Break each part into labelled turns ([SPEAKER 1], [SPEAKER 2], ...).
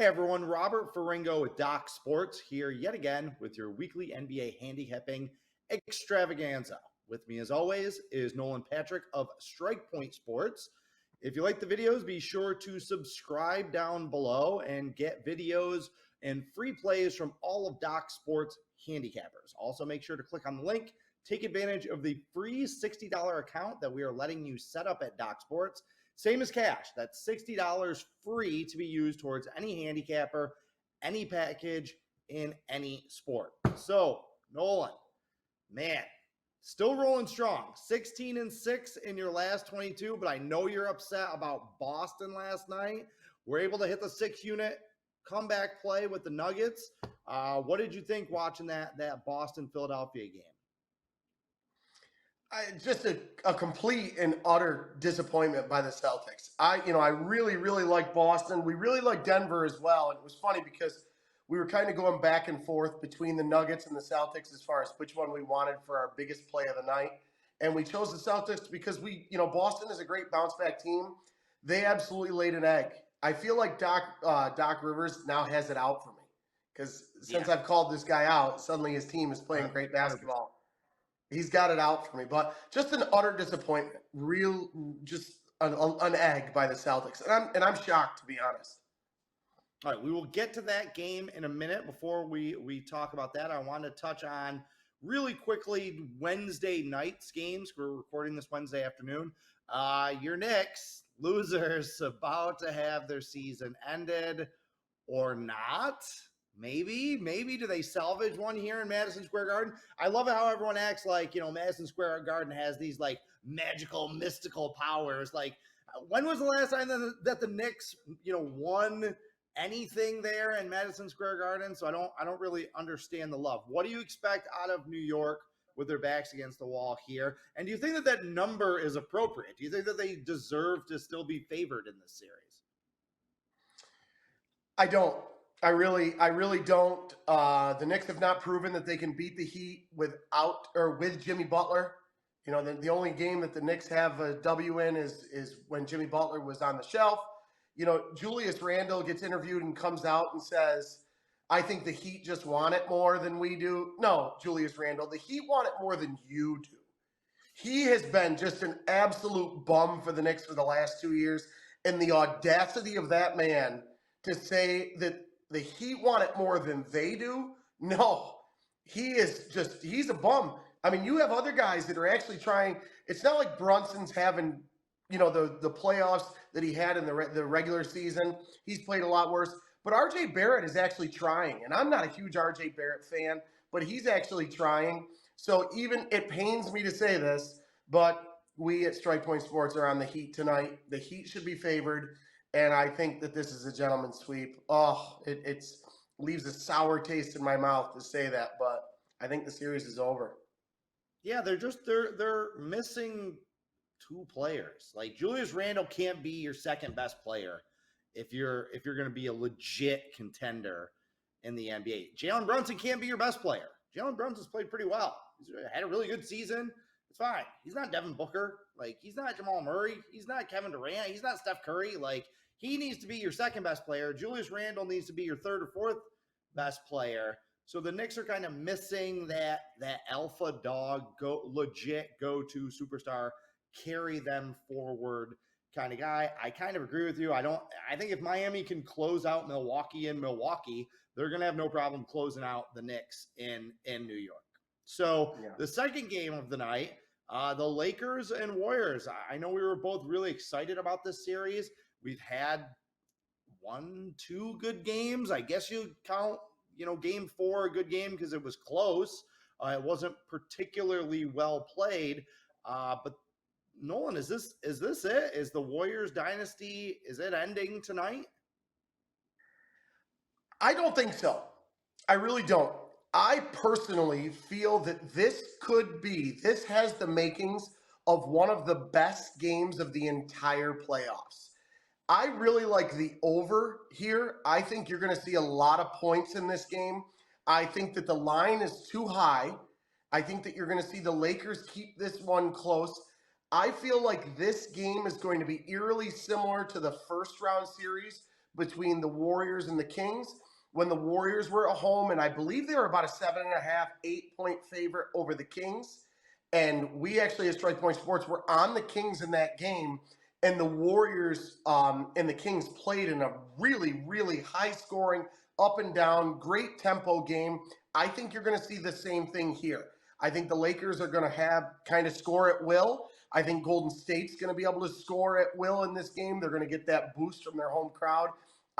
[SPEAKER 1] everyone, Robert Ferringo with Doc Sports here yet again with your weekly NBA handicapping extravaganza. With me as always is Nolan Patrick of Strike Point Sports. If you like the videos, be sure to subscribe down below and get videos and free plays from all of Doc Sports handicappers. Also make sure to click on the link, take advantage of the free $60 account that we are letting you set up at Doc Sports. Same as cash. That's $60 free to be used towards any handicapper, any package in any sport. So, Nolan, man, still rolling strong. 16-6 in your last 22, but I know you're upset about Boston last night. We're able to hit the 6-unit comeback play with the Nuggets. What did you think watching that Boston-Philadelphia game?
[SPEAKER 2] Just a complete and utter disappointment by the Celtics. I really, really like Boston. We really like Denver as well. And it was funny because we were kind of going back and forth between the Nuggets and the Celtics as far as which one we wanted for our biggest play of the night. And we chose the Celtics because Boston is a great bounce back team. They absolutely laid an egg. I feel like Doc Rivers now has it out for me because since I've called this guy out, suddenly his team is playing great basketball. He's got it out for me, but just an utter disappointment. Just an egg by the Celtics, and I'm shocked, to be honest.
[SPEAKER 1] All right, we will get to that game in a minute. Before we talk about that, I want to touch on really quickly Wednesday night's games. We're recording this Wednesday afternoon. Your Knicks, losers, about to have their season ended or not. Maybe do they salvage one here in Madison Square Garden? I love how everyone acts like, Madison Square Garden has these like magical, mystical powers. Like, when was the last time that the Knicks, won anything there in Madison Square Garden? So I don't really understand the love. What do you expect out of New York with their backs against the wall here? And do you think that number is appropriate? Do you think that they deserve to still be favored in this series?
[SPEAKER 2] I don't. I really don't. The Knicks have not proven that they can beat the Heat with Jimmy Butler. The only game that the Knicks have a W in is when Jimmy Butler was on the shelf. Julius Randle gets interviewed and comes out and says, I think the Heat just want it more than we do. No, Julius Randle, the Heat want it more than you do. He has been just an absolute bum for the Knicks for the last 2 years. And the audacity of that man to say that the Heat want it more than they do? No, he's a bum. I mean, you have other guys that are actually trying. It's not like Brunson's having, the playoffs that he had in the regular season. He's played a lot worse. But R.J. Barrett is actually trying. And I'm not a huge R.J. Barrett fan, but he's actually trying. So it pains me to say this, but we at Strike Point Sports are on the Heat tonight. The Heat should be favored. And I think that this is a gentleman's sweep. Oh, it leaves a sour taste in my mouth to say that, but I think the series is over.
[SPEAKER 1] Yeah, they're missing two players. Like Julius Randle can't be your second best player if you're going to be a legit contender in the NBA. Jalen Brunson can't be your best player. Jalen Brunson's played pretty well. He's had a really good season. It's fine. He's not Devin Booker. Like, he's not Jamal Murray. He's not Kevin Durant. He's not Steph Curry. Like, he needs to be your second best player. Julius Randle needs to be your third or fourth best player. So the Knicks are kind of missing that alpha dog, legit go-to superstar, carry them forward kind of guy. I kind of agree with you. I think if Miami can close out Milwaukee in Milwaukee, they're going to have no problem closing out the Knicks in New York. So The second game of the night, the Lakers and Warriors. I know we were both really excited about this series. We've had 1-2 good games. I guess you count, game 4 a good game because it was close. It wasn't particularly well played. But Nolan, is this it? Is the Warriors dynasty, is it ending tonight?
[SPEAKER 2] I don't think so. I really don't. I personally feel that this has the makings of one of the best games of the entire playoffs. I really like the over here. I think you're going to see a lot of points in this game. I think that the line is too high. I think that you're going to see the Lakers keep this one close. I feel like this game is going to be eerily similar to the first round series between the Warriors and the Kings when the Warriors were at home, and I believe they were about a 7.5, 8-point favorite over the Kings. And we actually, at Strike Point Sports, were on the Kings in that game. And the Warriors and the Kings played in a really, really high-scoring, up and down, great tempo game. I think you're going to see the same thing here. I think the Lakers are going to have kind of score at will. I think Golden State's going to be able to score at will in this game. They're going to get that boost from their home crowd.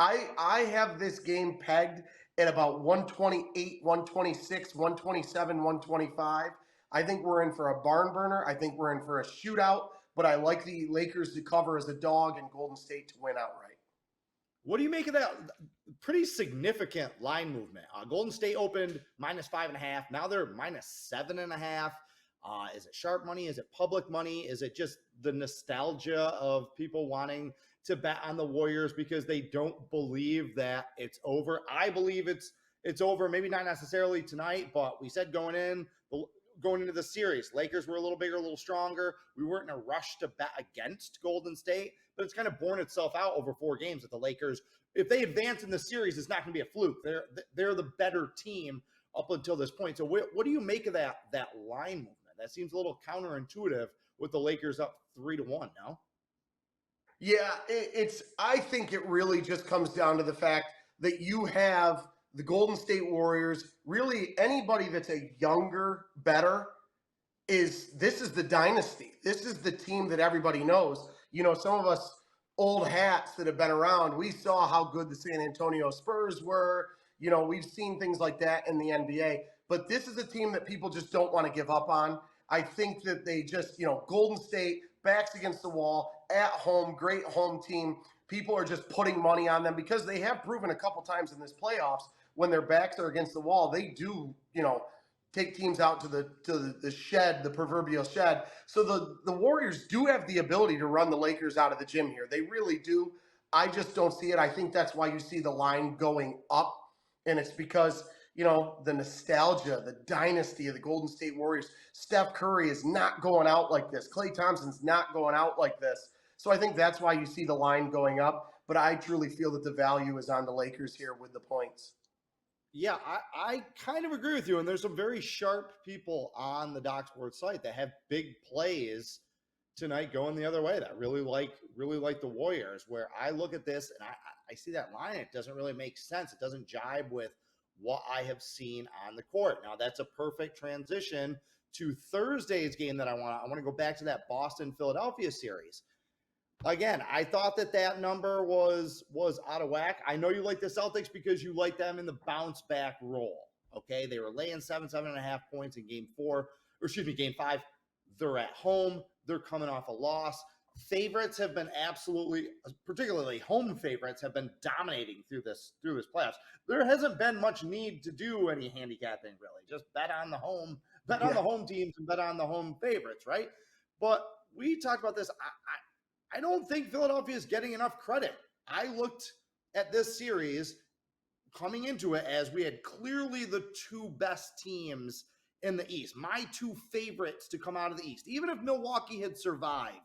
[SPEAKER 2] I have this game pegged at about 128, 126, 127, 125. I think we're in for a barn burner. I think we're in for a shootout, but I like the Lakers to cover as a dog and Golden State to win outright.
[SPEAKER 1] What do you make of that pretty significant line movement? Golden State opened -5.5. Now they're -7.5. Is it sharp money? Is it public money? Is it just the nostalgia of people wanting to bet on the Warriors because they don't believe that it's over? I believe it's over. Maybe not necessarily tonight, but we said going into the series, Lakers were a little bigger, a little stronger. We weren't in a rush to bet against Golden State, but it's kind of borne itself out over 4 games that the Lakers, if they advance in the series, it's not going to be a fluke. They're the better team up until this point. So what do you make of that line movement? That seems a little counterintuitive with the Lakers up 3-1 now.
[SPEAKER 2] Yeah, I think it really just comes down to the fact that you have the Golden State Warriors, really anybody that's a younger, better, this is the dynasty. This is the team that everybody knows. You know, some of us old hats that have been around, we saw how good the San Antonio Spurs were. You know, we've seen things like that in the NBA. But this is a team that people just don't want to give up on. I think that they just, Golden State, backs against the wall, at home, great home team. People are just putting money on them because they have proven a couple times in this playoffs when their backs are against the wall, they do, take teams out to the shed, the proverbial shed. So the Warriors do have the ability to run the Lakers out of the gym here. They really do. I just don't see it. I think that's why you see the line going up. And it's because, the nostalgia, the dynasty of the Golden State Warriors. Steph Curry is not going out like this. Klay Thompson's not going out like this. So I think that's why you see the line going up. But I truly feel that the value is on the Lakers here with the points.
[SPEAKER 1] Yeah, I kind of agree with you. And there's some very sharp people on the Doc Sports site that have big plays tonight going the other way that really like the Warriors, where I look at this and I see that line. It doesn't really make sense. It doesn't jibe with what I have seen on the court. Now, that's a perfect transition to Thursday's game that I want to go back to that Boston-Philadelphia series. Again, I thought that number was out of whack. I know you like the Celtics because you like them in the bounce back role. Okay, they were laying 7.5 points in game 5. They're at home. They're coming off a loss. Favorites have been particularly home favorites, have been dominating through this playoffs. There hasn't been much need to do any handicapping really. Just bet on the home teams and bet on the home favorites, right? But we talked about this. I don't think Philadelphia is getting enough credit. I looked at this series coming into it as we had clearly the 2 best teams in the East. My 2 favorites to come out of the East. Even if Milwaukee had survived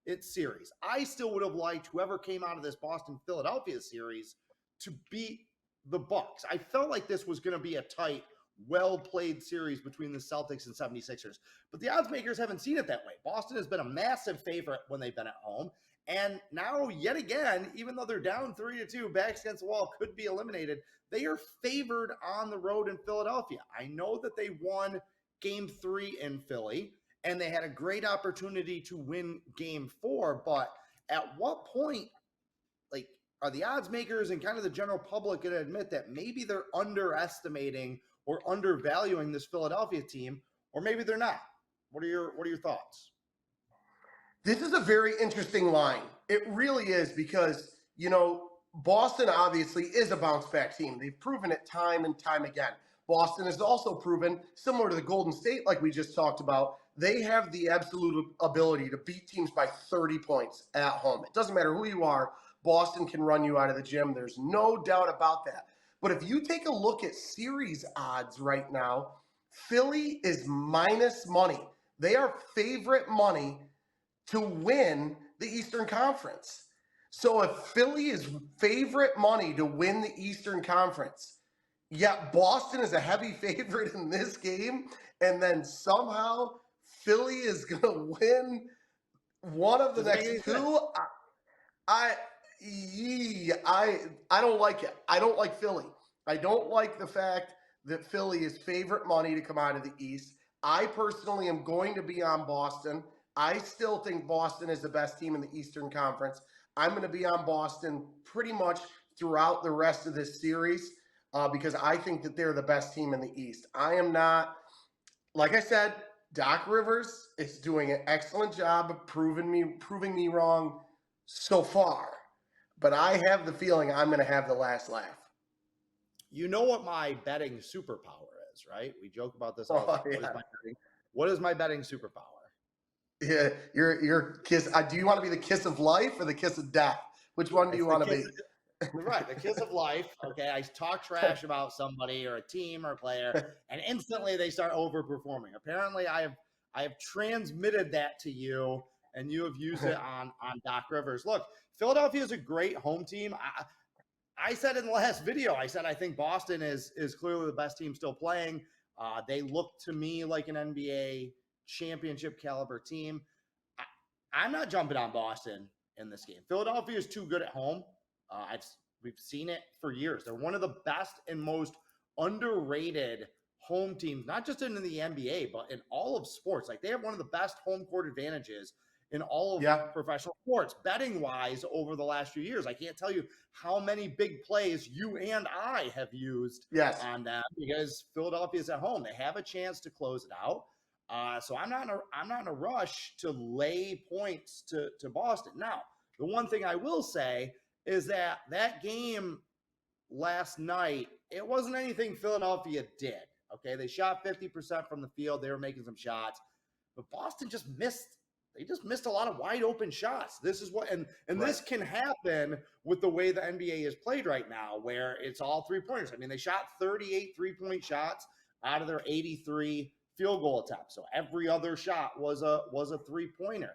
[SPEAKER 1] its series, I still would have liked whoever came out of this Boston-Philadelphia series to beat the Bucks. I felt like this was going to be a tight, well-played series between the Celtics and 76ers. But the odds makers haven't seen it that way. Boston has been a massive favorite when they've been at home. And now, yet again, even though they're down 3-2, backs against the wall, could be eliminated, they are favored on the road in Philadelphia. I know that they won Game 3 in Philly, and they had a great opportunity to win Game 4. But at what point, are the odds makers and kind of the general public going to admit that maybe they're underestimating or undervaluing this Philadelphia team, or maybe they're not? What are your thoughts?
[SPEAKER 2] This is a very interesting line. It really is because, Boston obviously is a bounce back team. They've proven it time and time again. Boston has also proven, similar to the Golden State like we just talked about, they have the absolute ability to beat teams by 30 points at home. It doesn't matter who you are. Boston can run you out of the gym. There's no doubt about that. But if you take a look at series odds right now, Philly is minus money. They are favorite money to win the Eastern Conference. So if Philly is favorite money to win the Eastern Conference, yet Boston is a heavy favorite in this game, and then somehow Philly is going to win one of the
[SPEAKER 1] Doesn't make
[SPEAKER 2] next
[SPEAKER 1] any sense.
[SPEAKER 2] two, I, I don't like it. I don't like Philly. I don't like the fact that Philly is favorite money to come out of the East. I personally am going to be on Boston. I still think Boston is the best team in the Eastern Conference. I'm going to be on Boston pretty much throughout the rest of this series because I think that they're the best team in the East. I am not, like I said, Doc Rivers is doing an excellent job of proving me wrong so far. But I have the feeling I'm going to have the last laugh.
[SPEAKER 1] You know what my betting superpower is, right? We joke about this all the time.
[SPEAKER 2] Yeah.
[SPEAKER 1] What is my betting superpower?
[SPEAKER 2] Yeah, your kiss. Do you want to be the kiss of life or the kiss of death? Which one do you want to be?
[SPEAKER 1] Right, the kiss of life. Okay, I talk trash about somebody or a team or a player, and instantly they start overperforming. Apparently, I have transmitted that to you, and you have used it on Doc Rivers. Look, Philadelphia is a great home team. I said in the last video, I said I think Boston is clearly the best team still playing. They look to me like an NBA championship caliber team. I'm not jumping on Boston in this game. Philadelphia is too good at home. We've seen it for years. They're one of the best and most underrated home teams, not just in the NBA, but in all of sports. Like they have one of the best home court advantages in all of professional sports, betting wise, over the last few years. I can't tell you how many big plays you and I have used on them because Philadelphia is at home. They have a chance to close it out. So I'm not in a rush to lay points to Boston. Now, the one thing I will say is that game last night, it wasn't anything Philadelphia did. Okay, they shot 50% from the field. They were making some shots, but Boston just missed. They just missed a lot of wide open shots. This is what, and this can happen with the way the NBA is played right now, where it's all 3-pointers. I mean, they shot 38 3-point shots out of their 83 field goal attempts. So every other shot was a 3-pointer.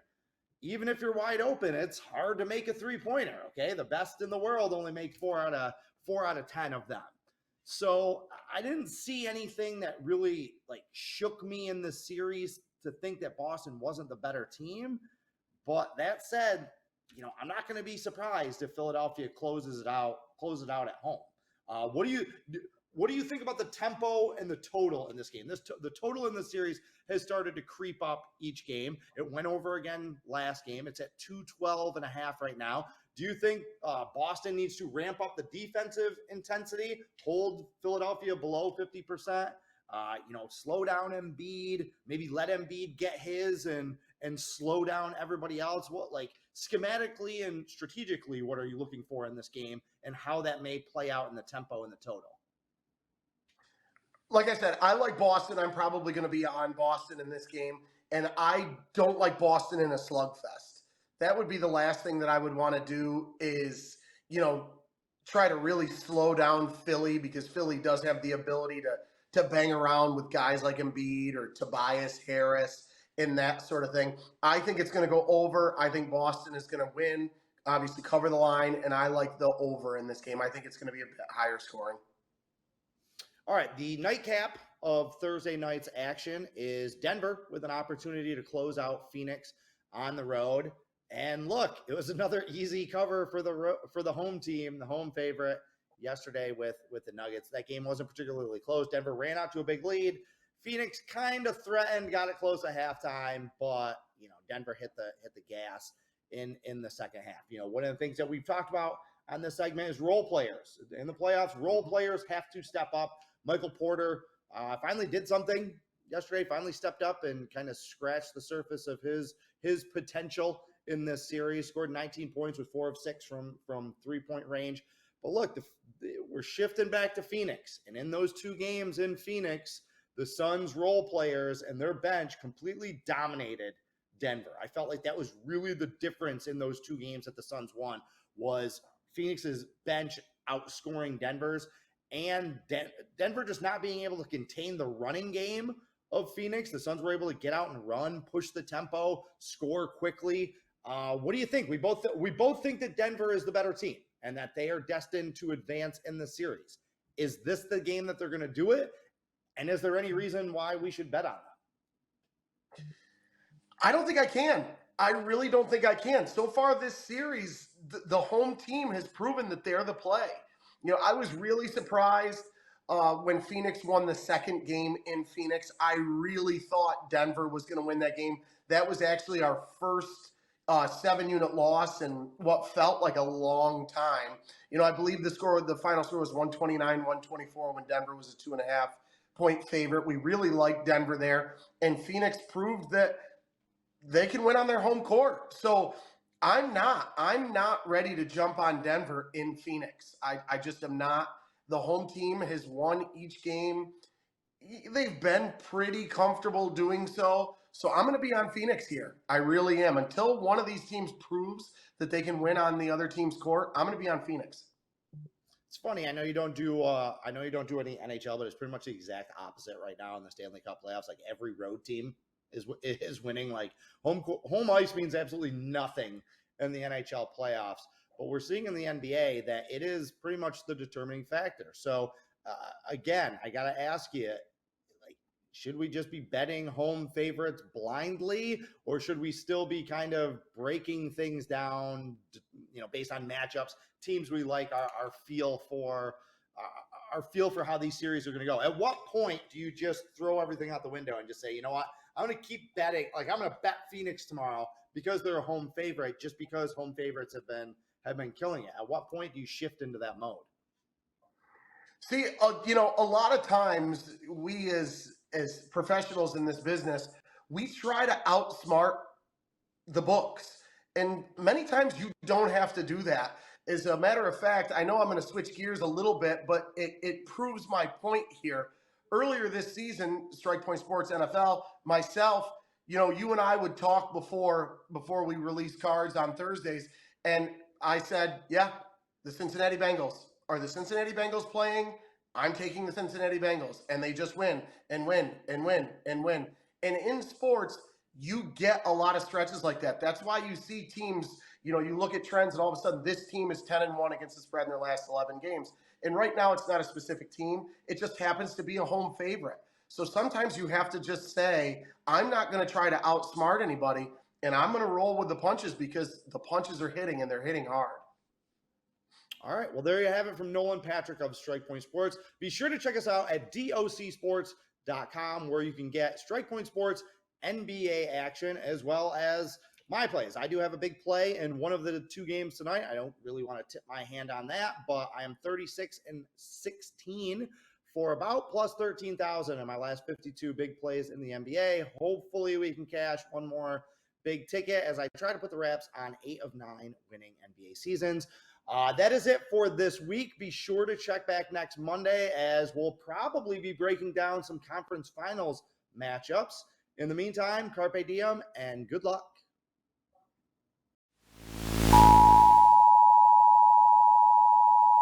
[SPEAKER 1] Even if you're wide open, it's hard to make a 3-pointer. Okay, the best in the world only make 4 out of 10 of them. So I didn't see anything that really like shook me in the series to think that Boston wasn't the better team. But that said, I'm not going to be surprised if Philadelphia closes it out at home. What do you think about the tempo and the total in this game? The total in the series has started to creep up each game. It went over again last game. It's at 212.5 right now. Do you think Boston needs to ramp up the defensive intensity, hold Philadelphia below 50%? Slow down Embiid, maybe let Embiid get his and slow down everybody else. What, like, schematically and strategically, what are you looking for in this game and how that may play out in the tempo and the total?
[SPEAKER 2] Like I said, I like Boston. I'm probably going to be on Boston in this game. And I don't like Boston in a slugfest. That would be the last thing that I would want to do is, try to really slow down Philly because Philly does have the ability to bang around with guys like Embiid or Tobias Harris and that sort of thing. I think it's going to go over. I think Boston is going to win, obviously cover the line, and I like the over in this game. I think it's going to be a bit higher scoring.
[SPEAKER 1] All right, the nightcap of Thursday night's action is Denver with an opportunity to close out Phoenix on the road. And look, it was another easy cover for the home team, the home favorite yesterday with the Nuggets. That game wasn't particularly close. Denver ran out to a big lead. Phoenix kind of threatened, got it close at halftime, but Denver hit the gas in the second half. One of the things that we've talked about on this segment is role players. In the playoffs, role players have to step up. Michael Porter finally did something yesterday, finally stepped up and kind of scratched the surface of his potential in this series, scored 19 points with 4 of 6 from 3-point range. But look, we're shifting back to Phoenix. And in those 2 games in Phoenix, the Suns role players and their bench completely dominated Denver. I felt like that was really the difference in those 2 games that the Suns won, was Phoenix's bench outscoring Denver's, and Denver just not being able to contain the running game of Phoenix. The Suns were able to get out and run, push the tempo, score quickly. What do you think? We both think that Denver is the better team and that they are destined to advance in the series. Is this the game that they're going to do it? And is there any reason why we should bet on them?
[SPEAKER 2] I don't think I can. I really don't think I can. So far this series, the home team has proven that they're the play. I was really surprised when Phoenix won the second game in Phoenix. I really thought Denver was going to win that game. That was actually our first 7-unit loss in what felt like a long time. I believe the final score was 129-124 when Denver was a 2.5-point favorite. We really liked Denver there, and Phoenix proved that they can win on their home court. So I'm not ready to jump on Denver in Phoenix. I just am not. The home team has won each game. They've been pretty comfortable doing so. So I'm going to be on Phoenix here. I really am. Until one of these teams proves that they can win on the other team's court, I'm going to be on Phoenix.
[SPEAKER 1] It's funny. I know you don't do any NHL, but it's pretty much the exact opposite right now in the Stanley Cup playoffs. Like every road team is winning. Like home ice means absolutely nothing in the NHL playoffs. But we're seeing in the NBA that it is pretty much the determining factor. So again, I got to ask you, like, should we just be betting home favorites blindly, or should we still be kind of breaking things down, based on matchups, teams we like, our feel for how these series are going to go? At what point do you just throw everything out the window and just say, you know what, I'm going to keep betting. Like, I'm going to bet Phoenix tomorrow because they're a home favorite, just because home favorites have been killing it? At what point do you shift into that mode?
[SPEAKER 2] See, a lot of times we as professionals in this business, we try to outsmart the books. And many times you don't have to do that. As a matter of fact, I know I'm going to switch gears a little bit, but it proves my point here. Earlier this season, Strike Point Sports NFL, myself, you and I would talk before we release cards on Thursdays, and I said, yeah, the Cincinnati Bengals. Are the Cincinnati Bengals playing? I'm taking the Cincinnati Bengals. And they just win and win and win and win. And in sports, you get a lot of stretches like that. That's why you see teams, you look at trends and all of a sudden this team is 10-1 against the spread in their last 11 games. And right now it's not a specific team. It just happens to be a home favorite. So sometimes you have to just say, I'm not going to try to outsmart anybody. And I'm going to roll with the punches because the punches are hitting and they're hitting hard.
[SPEAKER 1] All right. Well, there you have it from Nolan Patrick of Strike Point Sports. Be sure to check us out at docsports.com, where you can get Strike Point Sports NBA action as well as my plays. I do have a big play in one of the two games tonight. I don't really want to tip my hand on that, but I am 36-16 for about plus 13,000 in my last 52 big plays in the NBA. Hopefully we can cash one more big ticket as I try to put the wraps on 8 of 9 winning NBA seasons. That is it for this week. Be sure to check back next Monday as we'll probably be breaking down some conference finals matchups. In the meantime, carpe diem and good luck.